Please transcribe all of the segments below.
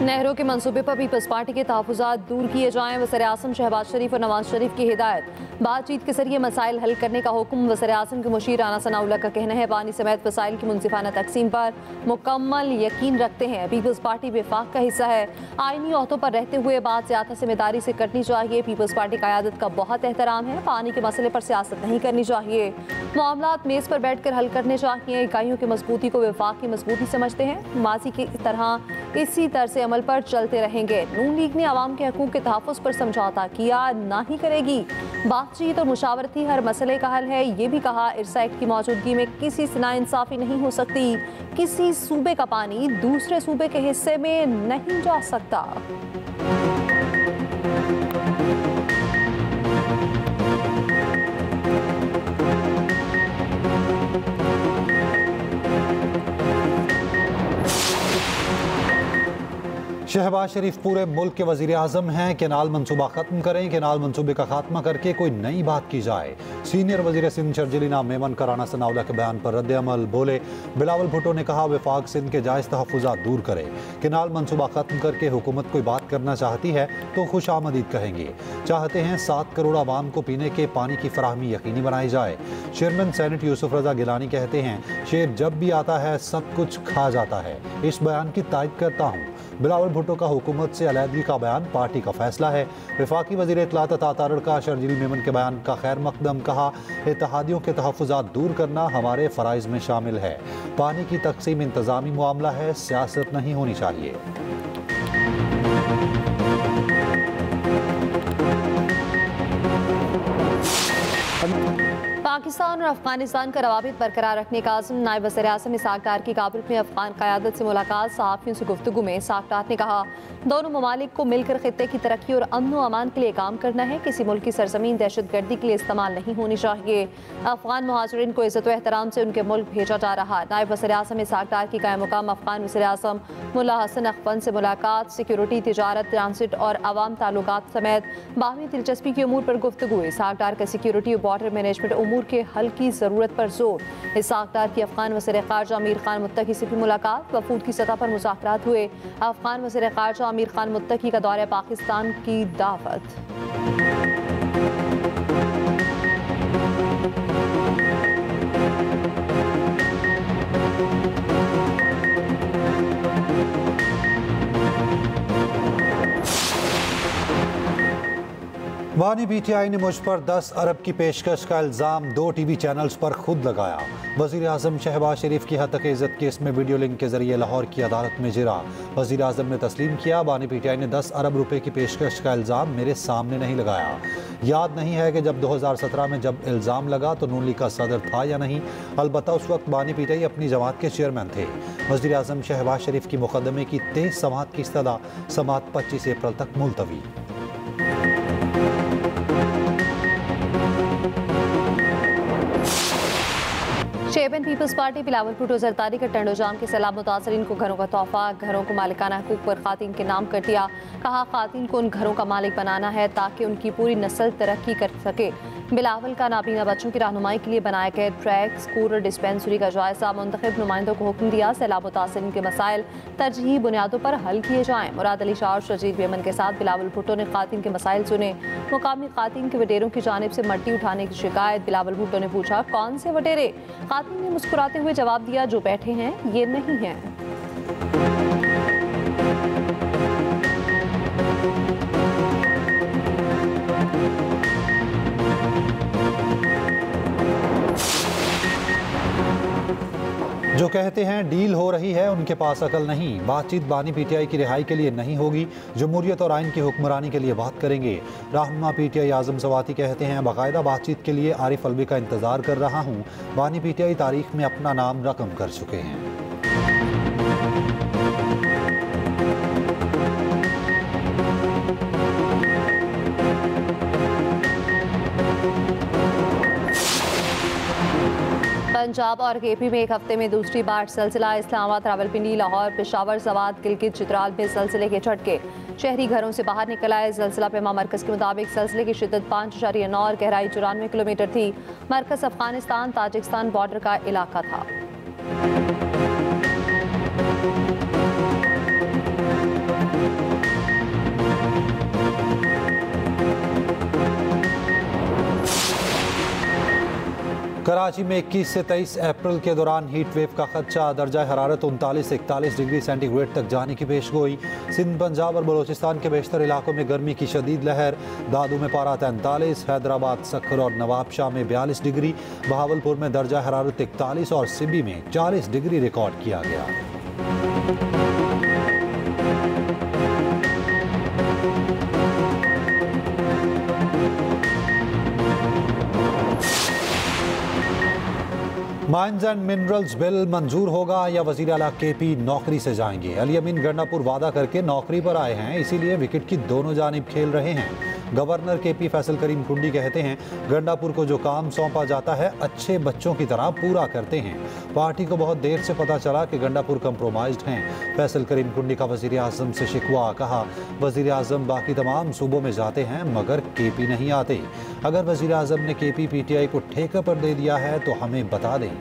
नहरों के मंसूबे पर पीपल्स पार्टी के तहफ़्फ़ुज़ात दूर किए जाएं। वज़ीर-ए-आज़म शहबाज शरीफ और नवाज शरीफ की हिदायत। बातचीत के जरिए मसाइल हल करने का हुक्म। वज़ीर-ए-आज़म के मुशीर राना सनाउल्लाह का कहना है पानी समेत वसाइल की मुनसिफाना तकसीम पर मुकम्मल यकीन रखते हैं। पीपल्स पार्टी वफाक का हिस्सा है। आइनी ओहदों पर रहते हुए बात ज़्यादा जिम्मेदारी से करनी चाहिए। पीपल्स पार्टी क़यादत का बहुत एहतराम है। पानी के मसले पर सियासत नहीं करनी चाहिए। मामलात मेज़ पर बैठ कर हल करने चाहिए। इकाइयों की मजबूती को वफाक की मजबूती समझते हैं। माजी की तरह इसी तरह से अमल पर चलते रहेंगे। नून लीग ने आवाम के हकूक़ के तहफ़्फ़ुज़ पर समझौता किया, ना ही करेगी। बातचीत और मुशावरती हर मसले का हल है। ये भी कहा इरसा एक्ट की मौजूदगी में किसी से नाइंसाफ़ी नहीं हो सकती। किसी सूबे का पानी दूसरे सूबे के हिस्से में नहीं जा सकता। शहबाज शरीफ पूरे मुल्क के वज़ीर आज़म हैं। केनाल मनसूबा ख़त्म करें। केनाल मनसूबे का खात्मा करके कोई नई बात की जाए। सीनियर वज़ीर सिंध शर्जील इनाम मेमन का राना सनाउल्लाह के बयान पर रद्द-ए-अमल। बोले बिलावल भुट्टो ने कहा वफाक सिंध के जायज़ तहफ़्फ़ुज़ात दूर करे। केनाल मनसूबा ख़त्म करके हुकूमत कोई बात करना चाहती है तो खुश आमदीद कहेंगे। चाहते हैं 7 करोड़ आवाम को पीने के पानी की फराहमी यकीनी बनाई जाए। चेयरमैन सेनेट यूसुफ रजा गिलानी कहते हैं शेर जब भी आता है सब कुछ खा जाता है। इस बयान की तायद करता हूँ। बिलावल भुट्टो का हुकूमत से अलहदगी का बयान पार्टी का फैसला है। वफाकी वज़ीर इत्तलात अता तारड़ का शर्जील मेमन के बयान का खैर मकदम। कहा इत्तेहादियों के तहफ़्फ़ुज़ात दूर करना हमारे फ़राइज़ में शामिल है। पानी की तकसीम इंतज़ामी मामला है, सियासत नहीं होनी चाहिए। पाकिस्तान और अफगानिस्तान का रवाबित बरकरार रखने का आज़म। नायब वज़ीर-ए-आज़म इसाक डार की काबुल में अफगान क़यादत से मुलाकात। सहाफ़ियों से गुफ्तगू में इसाक डार ने कहा दोनों ममालिक को मिलकर खित्ते की तरक्की और अमन व अमान के लिए काम करना है। किसी मुल्क की सरजमीन दहशत गर्दी के लिए इस्तेमाल नहीं होनी चाहिए। अफगान मुहाजिरीन को इज़्ज़त व एहतराम से उनके मुल्क भेजा जा रहा। नायब वज़ीर-ए-आज़म इसाक डार की क़ायम मुक़ाम अफगान वज़ीर-ए-आज़म मुल्ला हसन अखवंद से मुलाकात। सिक्योरिटी, तिजारत, ट्रांसिट और अवाम ताल्लुकात समेत बाहमी दिलचस्पी के उमूर पर गुफ्तगू। इसाक डार का सिक्योरिटी और बॉर्डर मैनेजमेंट उमूर के हल की ज़रूरत पर जोर। इसाक डार की अफगान वज़ीर ख़ारजा अमीर खान मुत्तकी से भी मुलाकात। वफूद की सतह पर मुज़ाकरात हुए। अफगान वज़ीर ख़ारजा अमीर खान मुत्तकी का दौरे पाकिस्तान की दावत। वानी पीटीआई ने मुझ पर 10 अरब की पेशकश का इल्ज़ाम 2 टीवी चैनल्स पर खुद लगाया। वज़ीर आज़म शहबाज शरीफ की हत्या इज़्ज़त केस में वीडियो लिंक के जरिए लाहौर की अदालत में जिरा। वज़ीर आज़म ने तस्लीम किया वानी पीटीआई ने 10 अरब रुपए की पेशकश का इल्ज़ाम मेरे सामने नहीं लगाया। याद नहीं है कि जब 2017 में जब इल्ज़ाम लगा तो नून लीग का सदर था या नहीं। अलबत्ता उस वक्त वानी पीटीआई अपनी जमात के चेयरमैन थे। वज़ीर आज़म शहबाज शरीफ की मुकदमे की 23 समाअत की इस्तदा समाअत 25 अप्रैल तक मुलतवी। Chairman Peoples Party Bilawal Bhutto Zardari का टंडो जाम के सैलाब मुतासरीन को घरों का तोहफा। घरों को मालिकाना हकूक पर खातिन के नाम कर दिया। कहा खातिन को उन घरों का मालिक बनाना है ताकि उनकी पूरी नस्ल तरक्की कर सके। बिलावल का नाबीना बच्चों की रहनुमाई के लिए बनाए गए ट्रैक, स्कूल और डिस्पेंसरी का जायजा। मुंतखब नुमाइंदों को हुक्म दिया सैलाब मुतासरीन के मसाइल तरजीही बुनियादों पर हल किए जाएँ। मुराद अली शाह और शजीद बेमन के साथ बिलावल भुट्टो ने खातिन के मसाइल सुने। मुकामी खातिन के वडेरों की जानिब से मट्टी उठाने की शिकायत। बिलावल भुट्टो ने पूछा कौन से वडेरे? खातिन ने मुस्कुराते हुए जवाब दिया जो बैठे हैं ये नहीं हैं। जो कहते हैं डील हो रही है उनके पास अकल नहीं। बातचीत वानी पीटीआई की रिहाई के लिए नहीं होगी, जमहूरियत और आइन की हुक्मरानी के लिए बात करेंगे। रहनुमा पीटीआई आज़म सवाती कहते हैं बाकायदा बातचीत के लिए आरिफ अलवी का इंतज़ार कर रहा हूँ। वानी पीटीआई तारीख में अपना नाम रकम कर चुके हैं। पंजाब और केपी में एक हफ्ते में दूसरी बार सिलसिला। इस्लामाबाद, रावलपिंडी, लाहौर, पेशावर, सवात, गिलगित, चित्राल में सिलसिले के झटके। शहरी घरों से बाहर निकल आए। सिलसिला पेमा मरकज़ के मुताबिक सिलसिले की शिद्दत 5.9 और गहराई 94 किलोमीटर थी। मरकज़ अफगानिस्तान ताजिकिस्तान बॉर्डर का इलाका था। कराची में 21 से 23 अप्रैल के दौरान हीट वेव का खदशा, दर्जा हरारत 39 से 41 डिग्री सेंटीग्रेड तक जाने की पेशगोई। सिंध, पंजाब और बलोचिस्तान के बेशतर इलाकों में गर्मी की शदीद लहर। दादू में पारा 43, हैदराबाद, सक्खर और नवाबशाह में 42 डिग्री, बहावलपुर में दर्जा हरारत 41 और सिबी में 40 डिग्री रिकॉर्ड किया गया। माइंस एंड मिनरल्स बिल मंजूर होगा या वजीर आला केपी नौकरी से जाएंगे? अली अमीन गंडापुर वादा करके नौकरी पर आए हैं, इसीलिए विकेट की दोनों जानिब खेल रहे हैं। गवर्नर केपी फैसल करीम कुंडी कहते हैं, गंडापुर को जो काम सौंपा जाता है अच्छे बच्चों की तरह पूरा करते हैं। पार्टी को बहुत देर से पता चला कि गंडापुर कंप्रोमाइज्ड हैं। फैसल करीम कुंडी का वजीर आजम से शिकवा, कहा वजीर आजम बाकी तमाम सूबों में जाते हैं मगर केपी नहीं आते। अगर वजीर आजम ने केपी पीटीआई को ठेके पर दे दिया है तो हमें बता दें।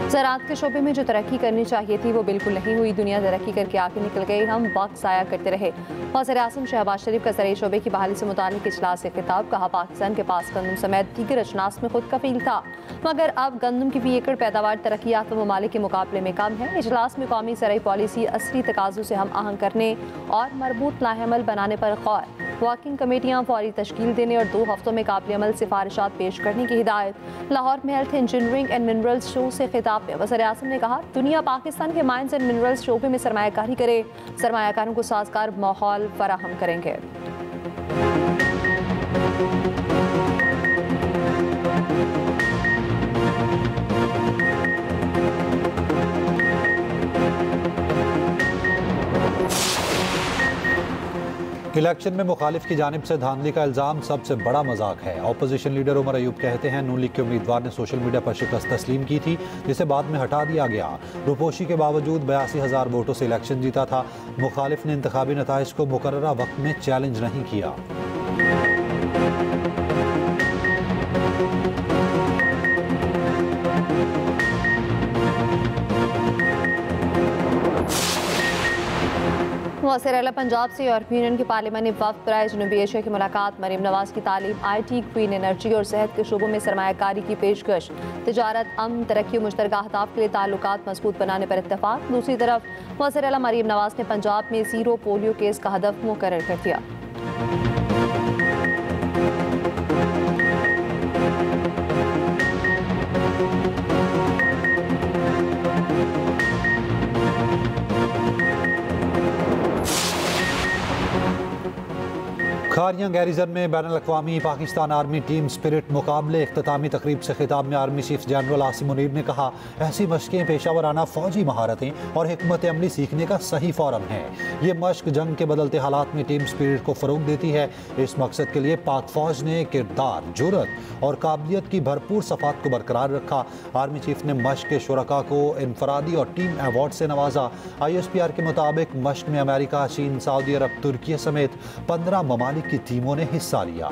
ज़राअत के शोबे में जो तरक्की करनी चाहिए थी वो बिल्कुल नहीं हुई। दुनिया तरक्की करके आगे निकल गई, हम वक्त ज़ाया करते रहे। वज़ीर आज़म शहबाज शरीफ का ज़राई शोबे की बहाली से मुताल्लिक़ इजलास से खिताब, कहा पाकिस्तान के पास गंदम समेत दीगर अजनास में खुद कफील था मगर अब गंदम की फी एकड़ पैदावार तरक्यात ममालिक के मुकाबले में कम है। इजलास में कौमी ज़राई पॉलिसी असली तकाज़ों से हम आहंग करने और मरबूत लाहेमल बनाने पर गौर, वर्किंग कमेटियाँ फौरी तश्कील देने और 2 हफ्तों में काबिल अमल सिफारिशात पेश करने की हिदायत। लाहौर में health engineering and minerals show से खिताब में वज़ीर आज़म ने कहा, दुनिया पाकिस्तान के माइंस एंड मिनरल्स शोबे में सरमायाकारी करे, सरमायाकारों को साजगार माहौल फराहम करेंगे। इलेक्शन में मुखालिफ की जानिब से धांधली का इल्ज़ाम सबसे बड़ा मजाक है। अपोजिशन लीडर उमर अयूब कहते हैं, नून लीग के उम्मीदवार ने सोशल मीडिया पर शिकस्त तस्लीम की थी जिसे बाद में हटा दिया गया। रुपोशी के बावजूद 82,000 वोटों से इलेक्शन जीता था। मुखालिफ ने इंतखाबी नताइज को मुकर्ररा वक्त में चैलेंज नहीं किया। वज़ीर आला पंजाब से यूरोपीय यूनियन के पार्लिमानी वफ़द बराए जनूबी एशिया की मुलाकात। मरीम नवाज की तालीम, IT, क्वीन एनर्जी और सेहत के शोबों में सरमायाकारी की पेशकश। तिजारत, अमन, तरक्की और मुश्तरका अहदाफ के लिए ताल्लुकात मजबूत बनाने पर इत्तफाक। दूसरी तरफ वज़ीर आला मरीम नवाज ने पंजाब में 0 पोलियो केस का हदफ मुकर्रर कर दिया। खारियां गैरिजन में बैनुल-अक़वामी पाकिस्तान आर्मी टीम स्पिरिट मुकाबले। इख्तितामी तकरीब से खिताब में army chief general Asim Munir ने कहा, ऐसी मशकें पेशावराना फौजी महारतें और हिकमत अमली सीखने का सही फोरम है। ये मश्क जंग के बदलते हालात में टीम स्पिरिट को फ़रोग देती है। इस मकसद के लिए पाक फौज ने किरदार, जुर्रत और काबिलियत की भरपूर सफ़ात को बरकरार रखा। आर्मी चीफ ने मश्क के शुरका को इनफरादी और टीम अवार्ड से नवाजा। ISPR के मुताबिक मश्क में अमेरिका, चीन, सऊदी अरब, तुर्की समेत 15 ममालिक की टीमों ने हिस्सा लिया।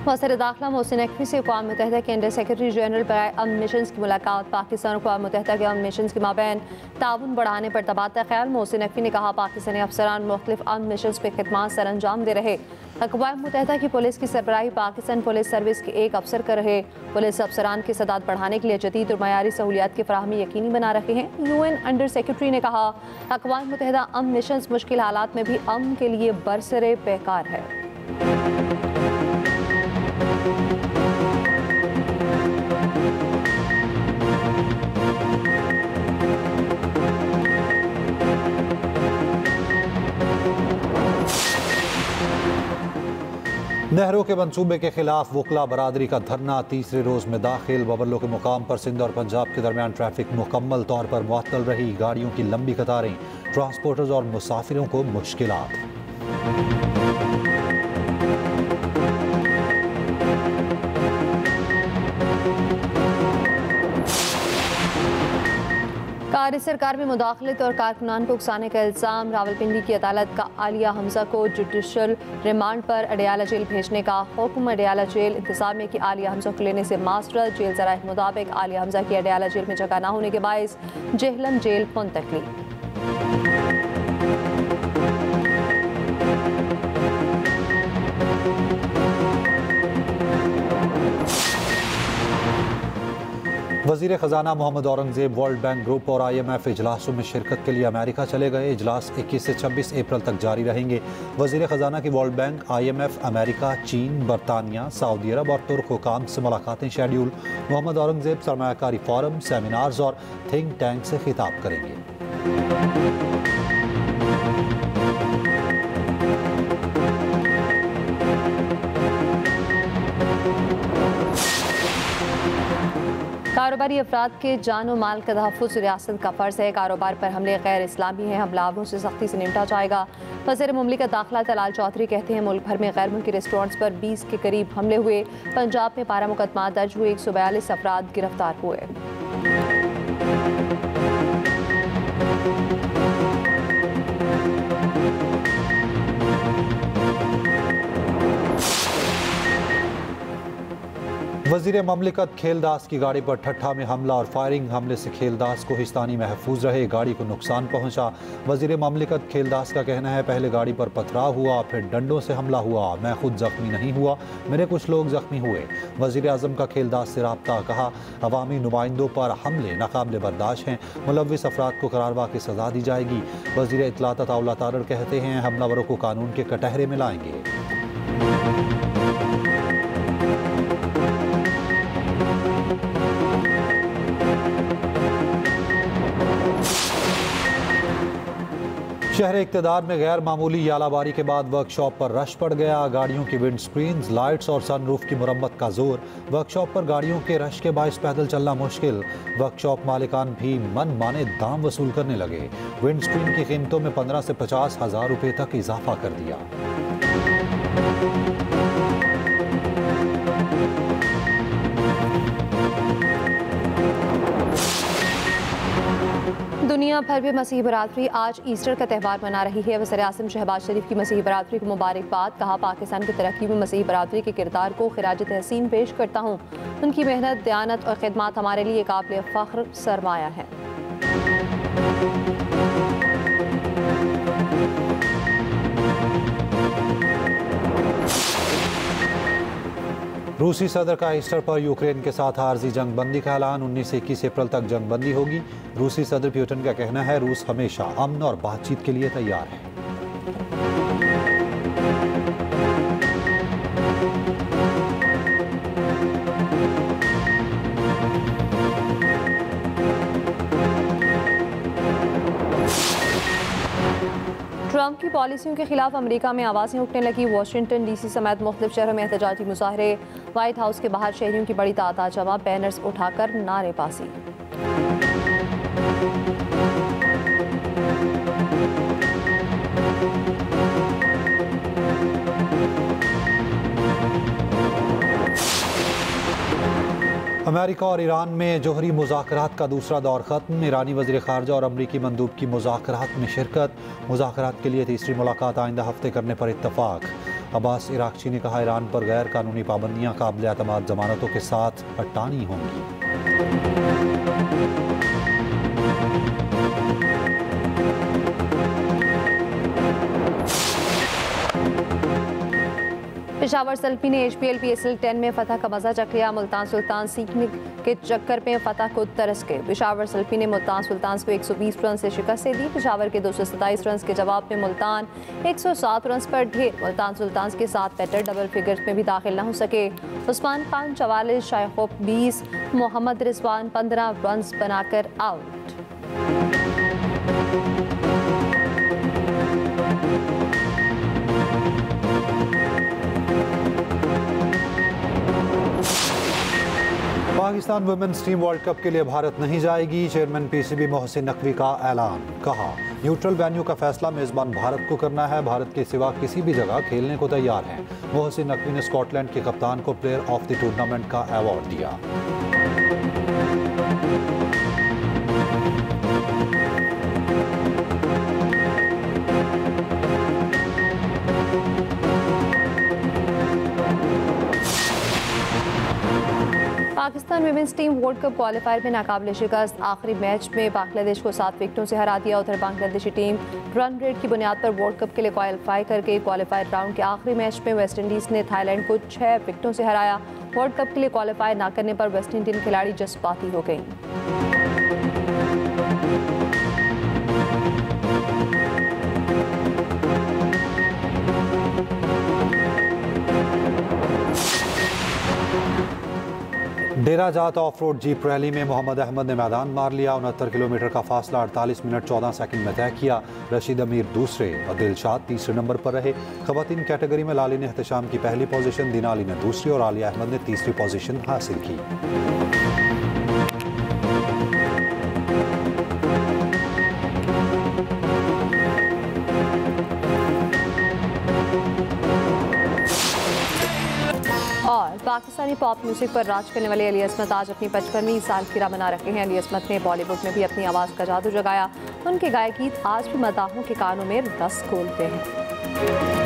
वज़ीर दाखिला मोहसिन नकवी से अक़वाम मुत्तहिदा के अंडर सेक्रेटरी जनरल बराए अमन मिशंस की मुलाकात। पाकिस्तान और अक़वाम मुत्तहिदा के अमन मिशंस के माबैन ताउन बढ़ाने पर तबादला ख्याल। मोहसिन नकवी ने कहा, पाकिस्तानी अफसरान मुख्तलिफ अमन मिशंस पर खिदमात सर अंजाम दे रहे। अक़वाम मुत्तहिदा की पुलिस की सरबराही पाकिस्तान पुलिस सर्विस के एक अफसर कर रहे। पुलिस अफसरान की सदात बढ़ाने के लिए जदीद और मयारी सहूलियात की फराहमी यकीनी बना रहे हैं। UN अंडर सेक्रेटरी ने कहा, अक़वाम मुत्तहिदा अमन मिशंस मुश्किल हालात में भी अमन के लिए बरसरे पैकार है। नहरों के मंसूबे के खिलाफ वकला बरादरी का धरना तीसरे रोज में दाखिल। बबरलो के मुकाम पर सिंध और पंजाब के दरमियान ट्रैफिक मुकम्मल तौर पर मुअत्तल रही। गाड़ियों की लंबी कतारें, ट्रांसपोर्टर्स और मुसाफिरों को मुश्किलात। कारी सरकार में मुदाखलत और कारकुनान को उकसाने का इल्ज़ाम। रावलपिंडी की अदालत का आलिया हमजा को जुडिशल रिमांड पर अडियाला जेल भेजने का हुक्म। अडियाला जेल इंतजामिया की आलिया हमजा को लेने से मास्टर। जेल ज़राए के मुताबिक आलिया हमजा की अडियाला जेल में जगह न होने के बायस जेहलम जेल मुंतकली। वज़ीर ख़जाना Mohammad Aurangzeb World Bank Group और IMF इजलासों में शिरकत के लिए अमेरिका चले गए। इजलास 21 से 26 अप्रैल तक जारी रहेंगे। वज़ीर ख़जाना की वर्ल्ड बैंक, IMF, अमेरिका, चीन, बरतानिया, सऊदी अरब और तुर्क हुकाम से मुलाकातें शेड्यूल। मोहम्मद औरंगज़ेब सरमायाकारी फोरम, सेमिनार्स और थिंक टैंक से खिताब करेंगे। कारोबारी अफराद के जान और माल का तहफ़्फ़ुज़ रियासत का फ़र्ज़ है। कारोबार पर हमले गैर इस्लामी हैं, हमलावरों से सख्ती से निपटा जाएगा। वज़ीर मुमलिकत दाखिला तलाल चौधरी कहते हैं मुल्क भर में गैर मुल्की रेस्टोरेंट्स पर 20 के करीब हमले हुए। पंजाब में 12 मुकदमा दर्ज हुए, 142 अफराद गिरफ्तार हुए। वज़ीर ममलिकत खेलदास की गाड़ी पर ठट्ठा में हमला और फायरिंग। हमले से खेलदास को हिस्तानी महफूज रहे, गाड़ी को नुकसान पहुंचा। वज़ीर ममलिकत खेलदास का कहना है पहले गाड़ी पर पथराव हुआ, फिर डंडों से हमला हुआ। मैं खुद जख्मी नहीं हुआ, मेरे कुछ लोग जख्मी हुए। वज़ीर आज़म का खेलदास से राब्ता। कहा अवामी नुमाइंदों पर हमले नाकाबिले बर्दाश्त हैं, मुलव्विस अफराद को करारवा की सज़ा दी जाएगी। वज़ीर इत्तलात अताउल्लाह तारड़ कहते हैं हमलावरों को कानून के कटहरे में लाएंगे। शहर इक़्तिदार में गैर मामूली यालाबारी के बाद वर्कशॉप पर रश पड़ गया। गाड़ियों की विंड स्क्रीन्स, लाइट्स और सनरूफ की मुरम्मत का जोर। वर्कशॉप पर गाड़ियों के रश के बायस पैदल चलना मुश्किल। वर्कशॉप मालिकान भी मन माने दाम वसूल करने लगे। विंड स्क्रीन की कीमतों में 15 से 50 हज़ार रुपये तक इजाफा कर दिया। दुनिया भर में मसीह बरादरी आज ईस्टर का त्यौहार मना रही है। वज़ीर आज़म शहबाज शरीफ की मसीह बरादरी को मुबारकबाद। कहा पाकिस्तान की तरक्की में मसीह बरादरी के किरदार को खिराज तहसीन पेश करता हूँ। उनकी मेहनत, दयानत और खिदमत हमारे लिए काबिल फ़ख्र सरमाया है। रूसी सदर का ईस्टर पर यूक्रेन के साथ आर्जी जंग बंदी का ऐलान। 19 से 21 अप्रैल तक जंग बंदी होगी। रूसी सदर पुतिन का कहना है रूस हमेशा अमन और बातचीत के लिए तैयार है। ट्रंप की पॉलिसियों के खिलाफ अमेरिका में आवाज़ें उठने लगी। वाशिंगटन DC समेत मुख्तलिफ शहरों में एहतजाजी मुजाहरे। व्हाइट हाउस के बाहर शहरियों की बड़ी तादाद जमा, बैनर्स उठाकर नारेबाजी। अमेरिका और ईरान में जोहरी मुज़ाकरात का दूसरा दौर ख़त्म। ईरानी वज़ीर ख़ारजा और अमरीकी मंदूब की मुज़ाकरात में शिरकत। मुज़ाकरात के लिए तीसरी मुलाकात आइंदा हफ्ते करने पर इत्तफ़ाक़। अब्बास इराक़ची ने कहा ईरान पर गैर कानूनी पाबंदियाँ काबिल एतमाद ज़मानतों के साथ हटानी होंगी। पेशावर सल्पी ने HPL PSL 10 में फतह का मजा चख लिया। मुल्तान सुल्तान सीखने के चक्कर में फतह को तरस गए। पेशावर सल्पी ने मुल्तान सुल्तान को 120 रन से शिकस्त दी। पेशावर के 227 रन के जवाब में मुल्तान 107 रन पर ढेर। मुल्तान सुल्तान के 7 बैटर डबल फिगर्स में भी दाखिल न हो सके। उस्मान खान 44, शायखोफ 20, मोहम्मद रिजवान 15 रन बनाकर out. Pakistan women's team world cup के लिए भारत नहीं जाएगी। चेयरमैन PCB मोहसिन नकवी का ऐलान। कहा न्यूट्रल वेन्यू का फैसला मेज़बान भारत को करना है। भारत के सिवा किसी भी जगह खेलने को तैयार है। मोहसिन नकवी ने स्कॉटलैंड के कप्तान को प्लेयर ऑफ द टूर्नामेंट का अवार्ड दिया। Pakistan women's team world cup qualifier में नाकाबिले शिकस्त, आखिरी मैच में बांग्लादेश को 7 विकेटों से हरा दिया। उधर बांग्लादेशी टीम रन रेट की बुनियाद पर वर्ल्ड कप के लिए क्वालिफाई कर गई। क्वालिफायर राउंड के आखिरी मैच में वेस्ट इंडीज ने थाईलैंड को 6 विकेटों से हराया। वर्ल्ड कप के लिए क्वालिफाई न करने पर वेस्ट इंडियन खिलाड़ी जज्बाती हो गई। डेरा जात ऑफ रोड जीप रैली में मोहम्मद अहमद ने मैदान मार लिया। 69 किलोमीटर का फासला 48 मिनट 14 सेकंड में तय किया। रशीद अमीर दूसरे और दिलशाद तीसरे नंबर पर रहे। खवातीन कैटेगरी में लाली ने एहतशाम की पहली पोजीशन, दिनाली ने दूसरी और आलिया अहमद ने तीसरी पोजीशन हासिल की। और पाकिस्तानी पॉप म्यूजिक पर राज करने वाले अली असमत आज अपनी 55वीं सालगिरह मना रहे हैं। अली असमत ने बॉलीवुड में भी अपनी आवाज़ का जादू जगाया। उनके गायक गीत आज भी मदाहों के कानों में रस घोलते हैं।